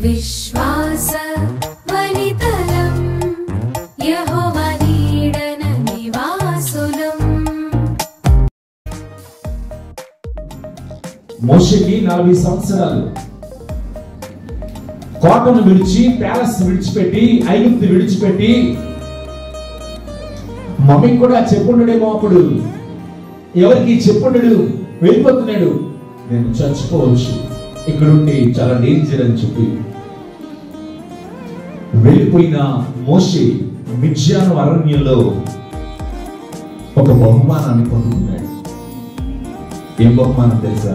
విశ్వాస వనితలం యెహోవా నీడన నివాసులం. మోషేకి 40 సంవత్సరాలు. కోటను విడిచి, ప్యాలెస్ విడిచిపెట్టి, ఐగుప్తు విడిచిపెట్టి, మమ్మీకి కూడా చెప్పుండడేమో అప్పుడు, ఎవరికి చెప్పుండడు, వెళ్ళిపోతున్నాడు. నేను చచ్చిపోవచ్చు, ఇక్కడుండి చాలా డేంజర్ అని చెప్పి వెళ్ళిపోయిన మోషే మిద్యాను అరణ్యంలో ఒక బహుమానాన్ని పొందుకున్నాడు. ఏం బహుమానం తెలుసా?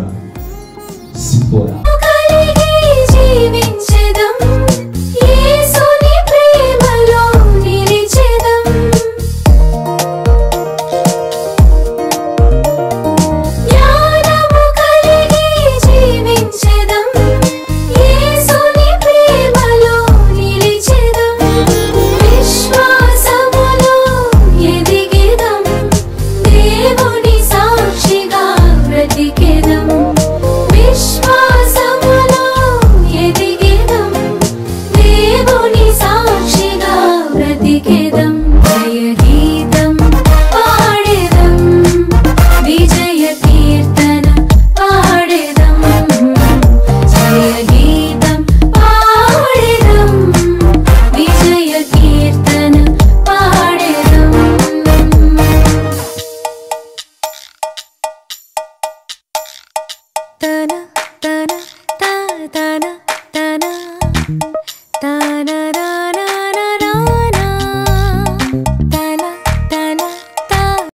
సిప్పోరా.